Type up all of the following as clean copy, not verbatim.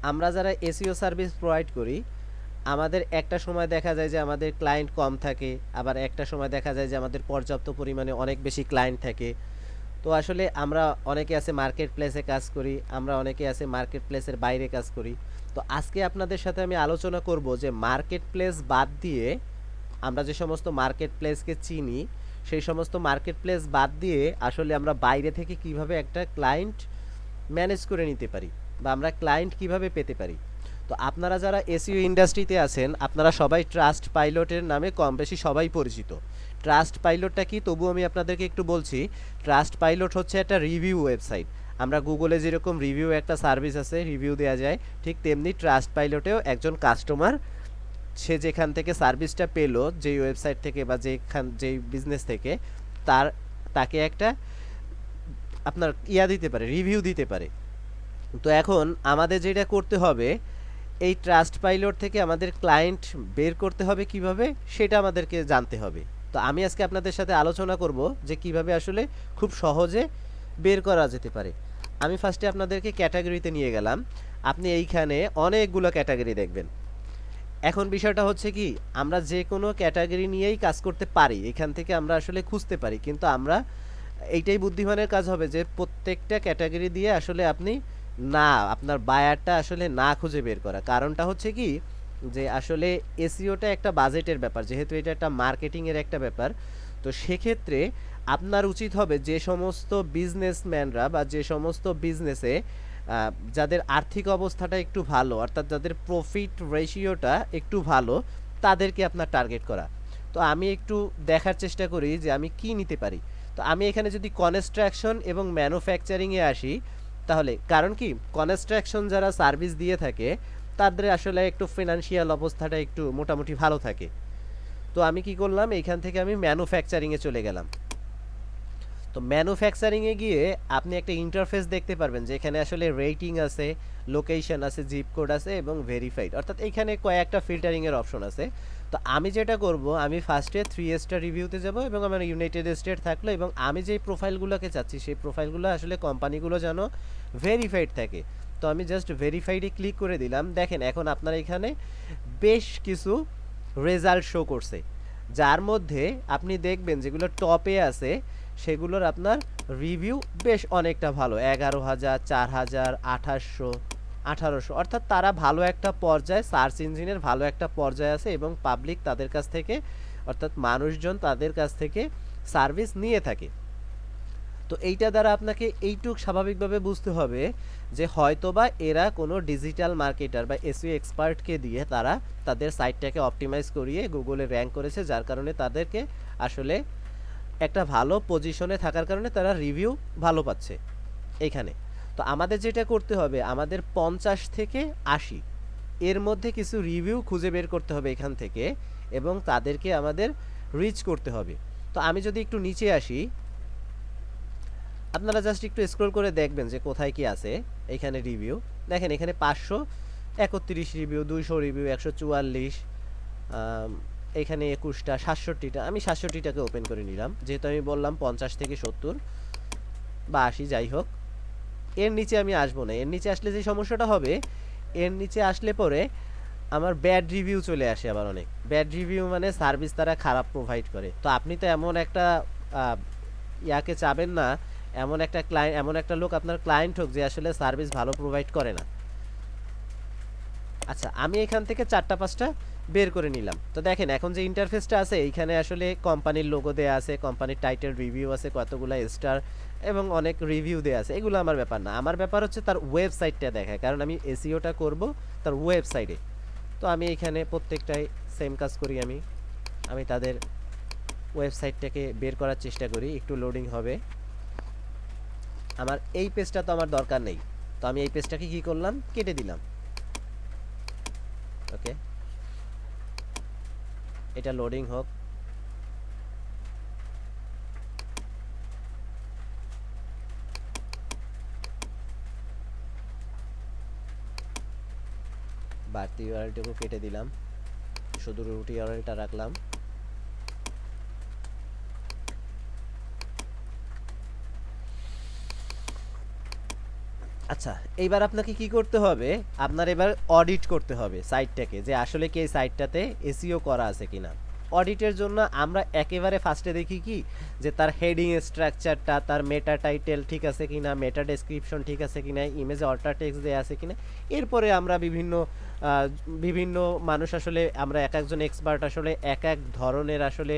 আমরা যারা SEO service provide করি, আমাদের একটা সময় দেখা যায় যে আমাদের ক্লায়েন্ট কম থাকে, আবার একটা সময় দেখা যায় যে আমাদের পর্যাপ্ত পরিমাণে অনেক বেশি ক্লায়েন্ট থাকে। তো আসলে আমরা অনেকে আছে মার্কেট প্লেসে কাজ করি, আমরা অনেকে আছে মার্কেট প্লেসের বাইরে কাজ করি। তো আজকে আপনাদের সাথে আমি আলোচনা করব যে মার্কেট প্লেস বাদ দিয়ে, আমরা যে সমস্ত মার্কেট প্লেসকে চিনি, সেই সমস্ত মার্কেট প্লেস বাদ দিয়ে আসলে আমরা বাইরে থেকে কিভাবে একটা ক্লায়েন্ট ম্যানেজ করে নিতে পারি, বা আমরা ক্লায়েন্ট কিভাবে পেতে পারি। তো আপনারা যারা এসইও ইন্ডাস্ট্রিতে আছেন, আপনারা সবাই ট্রাস্ট পাইলটের নামে কম বেশি সবাই পরিচিত। ট্রাস্ট পাইলটটা কি তবু আমি আপনাদেরকে একটু বলছি। ট্রাস্ট পাইলট হচ্ছে একটা রিভিউ ওয়েবসাইট। আমরা গুগলে যেরকম রিভিউ একটা সার্ভিস আছে, রিভিউ দেওয়া যায়, ঠিক তেমনি ট্রাস্ট পাইলটেও একজন কাস্টমার, সে যেখান থেকে সার্ভিসটা পেলো, যেই ওয়েবসাইট থেকে বা যেই বিজনেস থেকে, তার তাকে একটা আপনার দিতে পারে, রিভিউ দিতে পারে। তো এখন আমাদের যেটা করতে হবে, এই ট্রাস্ট পাইলট থেকে আমাদের ক্লায়েন্ট বের করতে হবে কিভাবে, সেটা আমাদেরকে জানতে হবে। তো আমি আজকে আপনাদের সাথে আলোচনা করব যে কিভাবে আসলে খুব সহজে বের করা যেতে পারে। আমি ফার্স্টে আপনাদেরকে ক্যাটাগরিতে নিয়ে গেলাম। আপনি এইখানে অনেকগুলো ক্যাটাগরি দেখবেন। এখন বিষয়টা হচ্ছে কি, আমরা যে কোনো ক্যাটাগরি নিয়েই কাজ করতে পারি, এখান থেকে আমরা আসলে খুঁজতে পারি, কিন্তু আমরা এইটাই বুদ্ধিমানের কাজ হবে যে প্রত্যেকটা ক্যাটাগরি দিয়ে আসলে আপনি না, আপনার বায়ারটা আসলে না খুঁজে বের করা। কারণটা হচ্ছে কি, যে আসলে এসইওটা একটা বাজেটের ব্যাপার, যেহেতু এটা একটা মার্কেটিংয়ের একটা ব্যাপার। তো সেক্ষেত্রে আপনার উচিত হবে যে সমস্ত বিজনেসম্যানরা বা যে সমস্ত বিজনেসে যাদের আর্থিক অবস্থাটা একটু ভালো, অর্থাৎ যাদের প্রফিট রেশিওটা একটু ভালো, তাদেরকে আপনার টার্গেট করা। তো আমি একটু দেখার চেষ্টা করি যে আমি কি নিতে পারি। তো আমি এখানে যদি কনস্ট্রাকশন এবং ম্যানুফ্যাকচারিংয়ে আসি, তাহলে কারণ কি, কনস্ট্রাকশন যারা সার্ভিস দিয়ে থাকে, তাদের আসলে একটু ফিনান্সিয়াল অবস্থাটা একটু মোটামুটি ভালো থাকে। তো আমি কি করলাম, এইখান থেকে আমি ম্যানুফ্যাকচারিংয়ে চলে গেলাম। তো ম্যানুফ্যাকচারিংয়ে গিয়ে আপনি একটা ইন্টারফেস দেখতে পারবেন, যে এখানে আসলে রেটিং আছে, লোকেশন আছে, জিপ কোড আছে এবং ভেরিফাইড, অর্থাৎ এখানে কয়েকটা ফিল্টারিংয়ের অপশন আছে। তো আমি যেটা করব, আমি ফার্স্টে 3 স্টার রিভিউতে যাব এবং আমার ইউনাইটেড স্টেট থাকলো, এবং আমি যেই প্রোফাইলগুলোকে চাচ্ছি সেই প্রোফাইলগুলো আসলে কোম্পানিগুলো যেন ভেরিফাইড থাকে। তো আমি জাস্ট ভেরিফাইডে ক্লিক করে দিলাম। দেখেন এখন আপনার এখানে বেশ কিছু রেজাল্ট শো করছে, যার মধ্যে আপনি দেখবেন যেগুলো টপে আছে সেগুলোর আপনার রিভিউ বেশ অনেকটা ভালো, 11,000, 4,000, 2800, 1800, অর্থাৎ তারা ভালো একটা পর্যায়ে, সার্চ ইঞ্জিনের ভালো একটা পর্যায়ে আছে এবং পাবলিক তাদের কাছ থেকে, অর্থাৎ মানুষজন তাদের কাছ থেকে সার্ভিস নিয়ে থাকে। তো এইটা দ্বারা আপনাকে এইটুক স্বাভাবিকভাবে বুঝতে হবে যে হয়তোবা এরা কোনো ডিজিটাল মার্কেটার বা এসইও এক্সপার্টকে দিয়ে তারা তাদের সাইটটাকে অপটিমাইজ করিয়ে গুগলে র্যাঙ্ক করেছে, যার কারণে তাদেরকে আসলে একটা ভালো পজিশনে থাকার কারণে তারা রিভিউ ভালো পাচ্ছে এইখানে। তো আমাদের যেটা করতে হবে, আমাদের 50 থেকে 80 এর মধ্যে কিছু রিভিউ খুঁজে বের করতে হবে এখান থেকে, এবং তাদেরকে আমাদের রিচ করতে হবে। তো আমি যদি একটু নিচে আসি, আপনারা জাস্ট একটু স্ক্রল করে দেখবেন যে কোথায় কি আছে এখানে রিভিউ। দেখেন এখানে 531 রিভিউ, 200 রিভিউ, 144, এখানে 21টা, 67টা। আমি 67টাকে ওপেন করে নিলাম, যেহেতু আমি বললাম 50 থেকে 70 বা 80, যাই হোক। এর নিচে আমি আসবো না। এর নিচে আসলে যে সমস্যাটা হবে, এর নিচে আসলে পরে আমার ব্যাড রিভিউ চলে আসে আবার অনেক। ব্যাড রিভিউ মানে সার্ভিস তারা খারাপ প্রোভাইড করে। তো আপনি তো এমন একটা ইয়াকে চাবেন না, এমন একটা ক্লায়েন্ট, এমন একটা লোক আপনার ক্লায়েন্ট হোক যে আসলে সার্ভিস ভালো প্রোভাইড করে না। আচ্ছা, আমি এখান থেকে 4টা 5টা বের করে নিলাম। তো দেখেন এখন যে ইন্টারফেসটা আছে, এইখানে আসলে কোম্পানির লোগো দেয়া আছে, কোম্পানির টাইটেল, রিভিউ আছে কতগুলো স্টার এবং অনেক রিভিউ দেয়া আছে। এগুলো আমার ব্যাপার না, আমার ব্যাপার হচ্ছে তার ওয়েবসাইটটা দেখায়, কারণ আমি এসইওটা করব তার ওয়েবসাইটে। তো আমি এখানে প্রত্যেকটাই সেম কাজ করি। আমি আমি তাদের ওয়েবসাইটটাকে বের করার চেষ্টা করি। একটু লোডিং হবে। আমার এই পেজটা তো আমার দরকার নেই, তো আমি এই পেজটাকে কি করলাম, কেটে দিলাম। ওকে, এটা লোডিং হোক। বাড়তি ইউআরএলটুকু কেটে দিলাম, শুধু রুট ইউআরএলটা রাখলাম। আচ্ছা, এইবার আপনাকে কি করতে হবে, আপনার এবার অডিট করতে হবে সাইটটাকে, যে আসলে কি এই সাইটটাতে এসইও করা আছে কিনা। অডিটের জন্য আমরা একেবারে ফার্স্টে দেখি কি, যে তার হেডিং স্ট্রাকচারটা, তার মেটা টাইটেল ঠিক আছে কিনা, মেটা ডেসক্রিপশন ঠিক আছে কিনা, ইমেজে অল্টার টেক্সট দেওয়া আছে কিনা। এরপরে আমরা বিভিন্ন মানুষ আসলে, আমরা এক একজন এক্সপার্ট আসলে এক এক ধরনের আসলে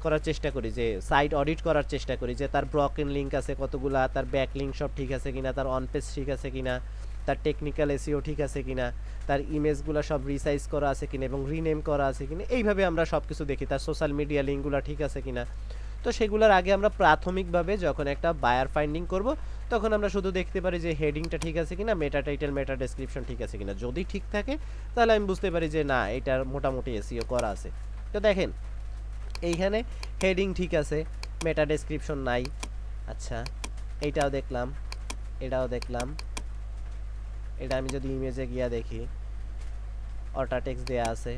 করার চেষ্টা করি, যে সাইট অডিট করার চেষ্টা করি, যে তার ব্রকেন লিঙ্ক আছে কতগুলা, তার ব্যাক লিঙ্ক সব ঠিক আছে কিনা, তার অন পেজ ঠিক আছে কিনা, তার টেকনিক্যাল এসইও ঠিক আছে কিনা, তার ইমেজগুলো সব রিসাইজ করা আছে কিনা এবং রিনেম করা আছে কিনা। এইভাবে আমরা সব কিছু দেখি, তার সোশ্যাল মিডিয়া লিঙ্কগুলো ঠিক আছে কিনা। তো সেগুলোর আগে আমরা প্রাথমিকভাবে যখন একটা বায়ার ফাইন্ডিং করব, তখন আমরা শুধু দেখতে পারি যে হেডিংটা ঠিক আছে কিনা, মেটা টাইটেল মেটা ডেসক্রিপশন ঠিক আছে কিনা। যদি ঠিক থাকে তাহলে আমি বুঝতে পারি যে না, এটার মোটামুটি এসইও করা আছে। তো দেখেন এইখানে হেডিং ঠিক আছে, মেটা ডেসক্রিপশন নাই। আচ্ছা, এইটাও দেখলাম, এটাও দেখলাম। এটা আমি যদি ইমেজে গিয়া দেখি, অল্টার টেক্সট দেয়া আছে।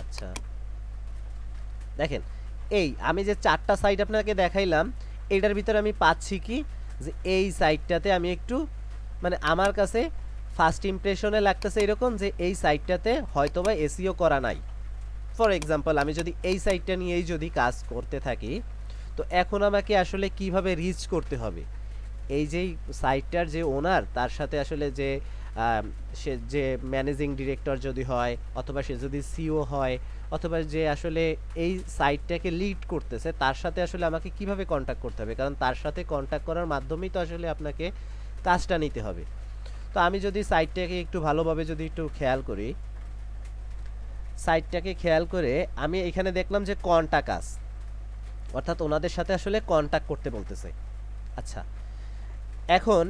আচ্ছা দেখেন, এই আমি যে চারটা সাইট আপনাকে দেখাইলাম, এটার ভিতরে আমি পাচ্ছি কি, যে এই সাইটটাতে আমি একটু, মানে আমার কাছে ফার্স্ট ইমপ্রেশনে লাগতেছে এরকম, যে এই সাইটটাতে হয়তোবা এসইও করা নাই। ফর এক্সাম্পল, আমি যদি এই সাইটটা নিয়েই যদি কাজ করতে থাকি, তো এখন আমাকে আসলে কিভাবে রিচ করতে হবে, এই যেই সাইটটার যে ওনার, তার সাথে আসলে যে সে যে ম্যানেজিং ডিরেক্টর যদি হয়, অথবা সে যদি সিও হয়, অথবা যে আসলে এই সাইটটাকে লিড করতেছে, তার সাথে আসলে আমাকে কিভাবে কন্ট্যাক্ট করতে হবে, কারণ তার সাথে কন্ট্যাক্ট করার মাধ্যমেই তো আসলে আপনাকে কাজটা নিতে হবে। তো আমি যদি সাইটটাকে একটু ভালোভাবে যদি একটু খেয়াল করি, সাইটটাকে খেয়াল করে আমি এখানে দেখলাম যে কন্ট্যাক্ট আস, অর্থাৎ ওনাদের সাথে আসলে কন্ট্যাক্ট করতে বলতেছে। আচ্ছা, এখন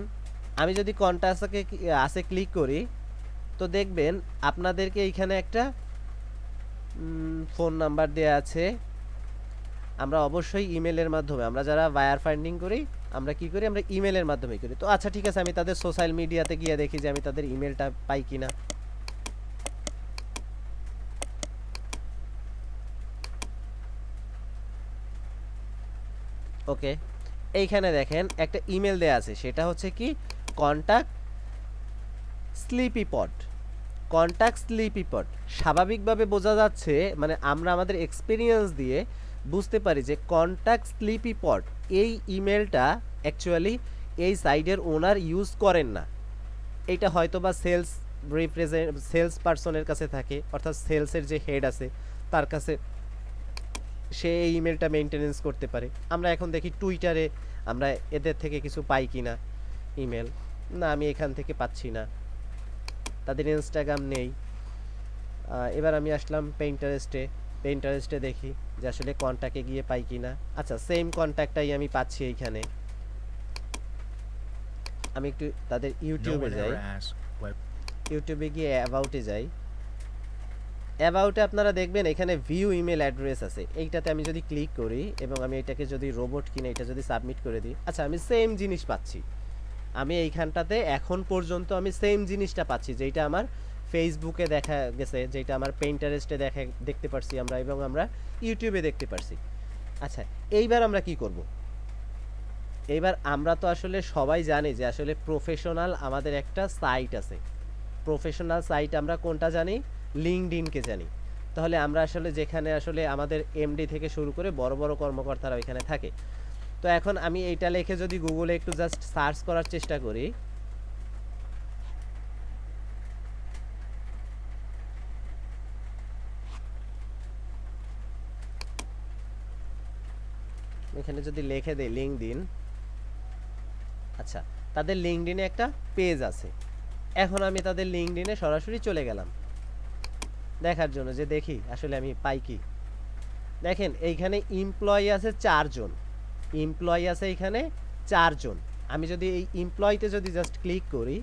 আমি যদি কন্ট্যাক্টসকে আসে ক্লিক করি, তো দেখবেন আপনাদেরকে এইখানে একটা ফোন নাম্বার দেয়া আছে। আমরা অবশ্যই ইমেলের মাধ্যমে, আমরা যারা বায়ার ফাইন্ডিং করি, আমরা কি করি, আমরা ইমেলের মাধ্যমে করি। তো আচ্ছা ঠিক আছে, আমি তাদের সোশ্যাল মিডিয়াতে গিয়ে দেখি যে আমি তাদের ইমেলটা পাই কিনা। ওকে, এইখানে দেখেন একটা ইমেল দেয়া আছে, সেটা হচ্ছে কি কন্ট্যাক্ট স্লিপি পড। কন্ট্যাক্ট স্লিপি পড স্বাভাবিকভাবে বোঝা যাচ্ছে, মানে আমরা আমাদের এক্সপিরিয়েন্স দিয়ে বুঝতে পারি যে কন্ট্যাক্ট স্লিপি পড এই ইমেলটা অ্যাকচুয়ালি এই সাইডের ওনার ইউজ করেন না। এটা হয়তো বা সেলস পার্সনের কাছে থাকে, অর্থাৎ সেলসের যে হেড আছে তার কাছে সে এই ইমেলটা মেনটেনেন্স করতে পারে। আমরা এখন দেখি টুইটারে আমরা এদের থেকে কিছু পাই কিনা ইমেল, না আমি এখান থেকে পাচ্ছি না। তাদের ইনস্টাগ্রাম নেই। এবার আমি আসলাম পেইন্টারেস্টে দেখি যে আসলে কন্ট্যাক্টে গিয়ে পাই কিনা। আচ্ছা, সেম কন্ট্যাক্টটাই আমি পাচ্ছি এইখানে। আমি একটু তাদের ইউটিউবে যাই, ইউটিউবে গিয়ে অ্যাবাউটে যাই। অ্যাবাউটে আপনারা দেখবেন এখানে ভিউ ইমেল অ্যাড্রেস আছে, এইটাতে আমি যদি ক্লিক করি এবং আমি এটাকে যদি রোবট কিনে এটা যদি সাবমিট করে দিই, আচ্ছা আমি সেম জিনিস পাচ্ছি। আমি এইখানটাতে এখন পর্যন্ত আমি সেম জিনিসটা পাচ্ছি, যেটা আমার ফেসবুকে দেখা গেছে, যেটা আমার পেইন্টারেস্টে দেখতে পারছি আমরা, এবং আমরা ইউটিউবে দেখতে পারছি। আচ্ছা, এইবার আমরা কি করব? এইবার আমরা তো আসলে সবাই জানি যে আসলে প্রফেশনাল আমাদের একটা সাইট আছে। প্রফেশনাল সাইট আমরা কোনটা জানি? লিঙ্কডইনকে জানি। তাহলে আমরা আসলে যেখানে আসলে আমাদের এমডি থেকে শুরু করে বড় বড় কর্মকর্তারা ওইখানে থাকে। তো এখন আমি এইটা লিখে যদি গুগলে একটু জাস্ট সার্চ করার চেষ্টা করি, এখানে যদি লিখে দেই লিঙ্কডইন, আচ্ছা তাদের লিঙ্কডইনে একটা পেজ আছে। এখন আমি তাদের লিঙ্কডইনে সরাসরি চলে গেলাম দেখার জন্য, যে দেখি আসলে আমি পাই কি। দেখেন এইখানে এমপ্লয়ি আছে 4 জন, এমপ্লয়ি আছে এখানে 4 জন। আমি যদি এই এমপ্লয়িতে যদি জাস্ট ক্লিক করি,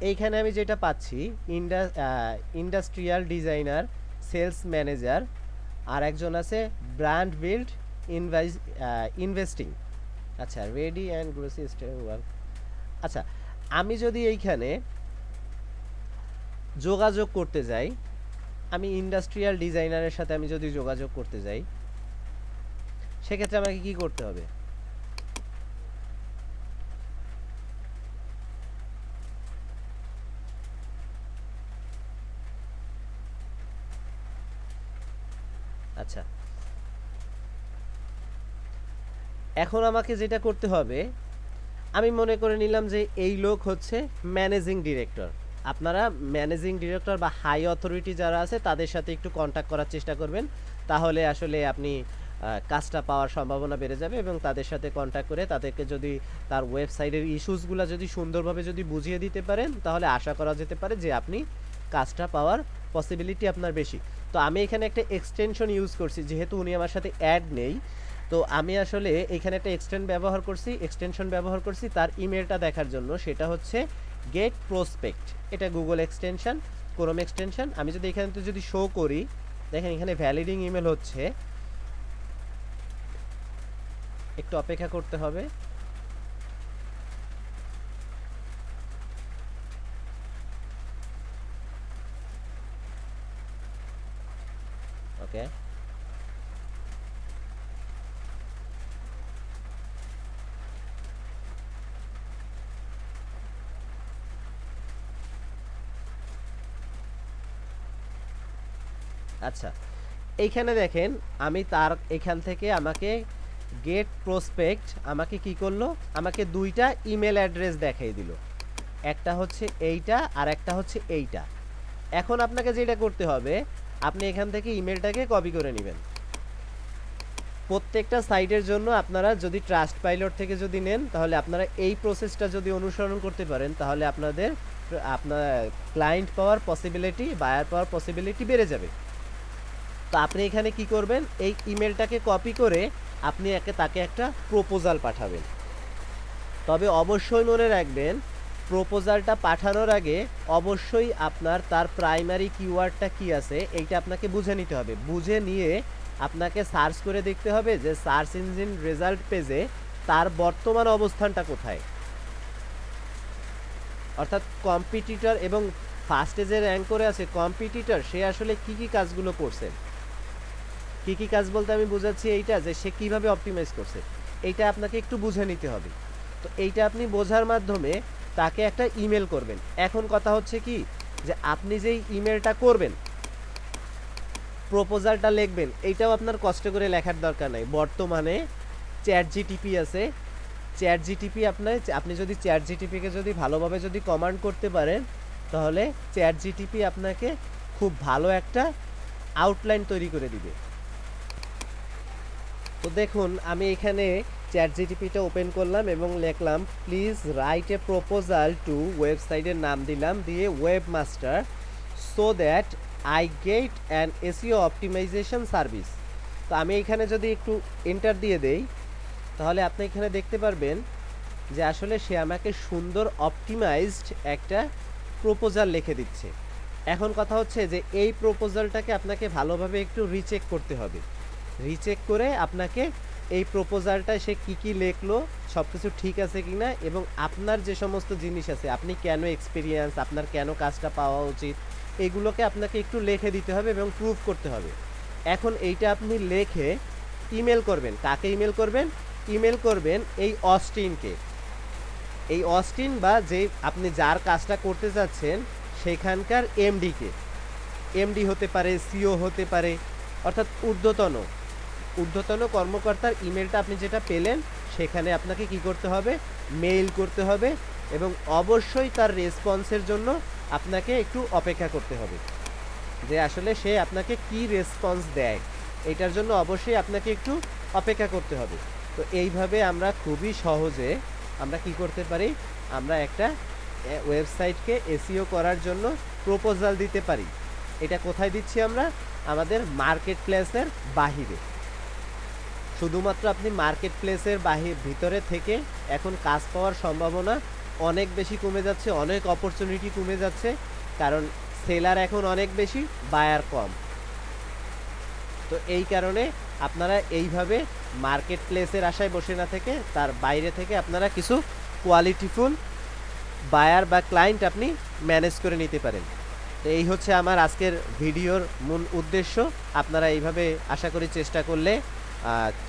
এইখানে আমি যেটা পাচ্ছি ইন্ডাস্ট্রিয়াল ডিজাইনার, সেলস ম্যানেজার, আর একজন আছে ব্র্যান্ড বিল্ড ইনভেস্টিং। আচ্ছা, ready and grocery store work. আচ্ছা, আমি যদি এইখানে যোগাযোগ করতে যাই, আমি ইন্ডাস্ট্রিয়াল ডিজাইনারের সাথে আমি যদি যোগাযোগ করতে যাই, সেক্ষেত্রে আমাকে কি করতে হবে? আচ্ছা, এখন আমাকে যেটা করতে হবে, আমি মনে করে নিলাম যে এই লোক হচ্ছে ম্যানেজিং ডিরেক্টর। আপনারা ম্যানেজিং ডিরেক্টর বা হাই অথরিটি যারা আছে তাদের সাথে একটু কন্ট্যাক্ট করার চেষ্টা করবেন, তাহলে আসলে আপনি কাজটা পাওয়ার সম্ভাবনা বেড়ে যাবে। এবং তাদের সাথে কন্ট্যাক্ট করে তাদেরকে যদি তার ওয়েবসাইটের ইস্যুসগুলো যদি সুন্দরভাবে যদি বুঝিয়ে দিতে পারেন, তাহলে আশা করা যেতে পারে যে আপনি কাজটা পাওয়ার পসিবিলিটি আপনার বেশি। তো আমি এখানে একটা এক্সটেনশন ইউজ করছি, যেহেতু উনি আমার সাথে অ্যাড নেই, তো আমি আসলে এখানে একটা এক্সটেনশন ব্যবহার করছি তার ইমেলটা দেখার জন্য। সেটা হচ্ছে গেট প্রসপেক্ট, এটা গুগল এক্সটেনশন, ক্রোম এক্সটেনশন। আমি যদি এখানে তো যদি শো করি, দেখেন এখানে ভ্যালিডিং ইমেল হচ্ছে, একটু অপেক্ষা করতে হবে। ওকে, আচ্ছা, এইখানে দেখেন আমি তার এখান থেকে আমাকে গেট প্রসপেক্ট আমাকে কি করলো, আমাকে দুইটা ইমেল অ্যাড্রেস দেখাই দিল। একটা হচ্ছে এইটা আর একটা হচ্ছে এইটা। এখন আপনাকে যেটা করতে হবে, আপনি এখান থেকে ইমেলটাকে কপি করে নেবেন। প্রত্যেকটা সাইটের জন্য আপনারা যদি ট্রাস্ট পাইলট থেকে যদি নেন, তাহলে আপনারা এই প্রসেসটা যদি অনুসরণ করতে পারেন, তাহলে আপনার ক্লায়েন্ট পাওয়ার পসিবিলিটি, বায়ার পাওয়ার পসিবিলিটি বেড়ে যাবে। তো আপনি এখানে কি করবেন, এই ইমেলটাকে কপি করে আপনি তাকে একটা প্রপোজাল পাঠাবেন। তবে অবশ্যই মনে রাখবেন, প্রপোজালটা পাঠানোর আগে অবশ্যই আপনার তার প্রাইমারি কিওয়ার্ডটা কি আছে এইটা আপনাকে বুঝে নিতে হবে। বুঝে নিয়ে আপনাকে সার্চ করে দেখতে হবে যে সার্চ ইঞ্জিন রেজাল্ট পেজে তার বর্তমান অবস্থানটা কোথায়। অর্থাৎ কম্পিটিটর এবং ফার্স্টে যে র্যাঙ্ক করে আছে কম্পিটিটর, সে আসলে কি কি কাজগুলো করছে। কি কি কাজ বলতে আমি বোঝাচ্ছি এইটা, যে সে কিভাবে অপটিমাইজ করছে, এইটা আপনাকে একটু বুঝে নিতে হবে। তো এইটা আপনি বোঝার মাধ্যমে তাকে একটা ইমেল করবেন। এখন কথা হচ্ছে কি, যে আপনি যেই ইমেলটা করবেন, প্রপোজালটা লিখবেন, এইটাও আপনার কষ্ট করে লেখার দরকার নাই। বর্তমানে চ্যাট জিটিপি আছে, চ্যাট জিটিপি আপনি যদি চ্যাট জিটিপিকে যদি ভালোভাবে যদি কমান্ড করতে পারেন, তাহলে চ্যাট জিটিপি আপনাকে খুব ভালো একটা আউটলাইন তৈরি করে দিবে। তো দেখুন আমি এখানে চ্যাট জিটিপিটা ওপেন করলাম এবং লিখলাম please write a proposal to, ওয়েবসাইটের নাম দিলাম, দিয়ে webmaster, so that I get an SEO optimisation service. তো আমি এখানে যদি একটু এন্টার দিয়ে দেই, তাহলে আপনি এখানে দেখতে পারবেন যে আসলে সে আমাকে সুন্দর অপটিমাইজড একটা প্রপোজাল লিখে দিচ্ছে। এখন কথা হচ্ছে যে এই প্রপোজালটাকে আপনাকে ভালোভাবে একটু রিচেক করতে হবে। রিচেক করে আপনাকে এই প্রপোজালটায় সে কী কী লিখলো সব কিছু ঠিক আছে কি না, এবং আপনার যে সমস্ত জিনিস আছে, আপনি কেন এক্সপিরিয়েন্স, আপনার কেন কাজটা পাওয়া উচিত, এগুলোকে আপনাকে একটু লিখে দিতে হবে এবং প্রুফ করতে হবে। এখন এইটা আপনি লিখে ইমেল করবেন। কাকে ইমেল করবেন? ইমেল করবেন এই অস্টিনকে। এই অস্টিন বা যে আপনি যার কাজটা করতে যাচ্ছেন সেখানকার এমডিকে। এমডি হতে পারে, সিও হতে পারে, অর্থাৎ ঊর্ধ্বতন কর্মকর্তার ইমেলটা আপনি যেটা পেলেন, সেখানে আপনাকে কি করতে হবে, মেইল করতে হবে এবং অবশ্যই তার রেসপন্সের জন্য আপনাকে একটু অপেক্ষা করতে হবে, যে আসলে সে আপনাকে কি রেসপন্স দেয়। এটার জন্য অবশ্যই আপনাকে একটু অপেক্ষা করতে হবে। তো এইভাবে আমরা খুবই সহজে আমরা কি করতে পারি, আমরা একটা ওয়েবসাইটকে এসইও করার জন্য প্রপোজাল দিতে পারি। এটা কোথায় দিচ্ছি আমরা? আমাদের মার্কেট প্লেসের বাহিরে। শুধুমাত্র আপনি মার্কেট প্লেসের ভিতরে থেকে এখন কাজ পাওয়ার সম্ভাবনা অনেক বেশি কমে যাচ্ছে, অনেক অপরচুনিটি কমে যাচ্ছে, কারণ সেলার এখন অনেক বেশি, বায়ার কম। তো এই কারণে আপনারা এইভাবে মার্কেট প্লেসের আশায় বসে না থেকে তার বাইরে থেকে আপনারা কিছু কোয়ালিটিফুল বায়ার বা ক্লায়েন্ট আপনি ম্যানেজ করে নিতে পারেন। তো এই হচ্ছে আমার আজকের ভিডিওর মূল উদ্দেশ্য। আপনারা এইভাবে আশা করি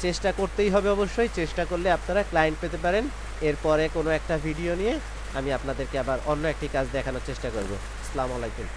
চেষ্টা করতেই হবে, অবশ্যই চেষ্টা করলে আপনারা ক্লায়েন্ট পেতে পারেন। এরপরে কোনো একটা ভিডিও নিয়ে আমি আপনাদেরকে আবার অন্য একটি কাজ দেখানোর চেষ্টা করব। আসসালামু আলাইকুম।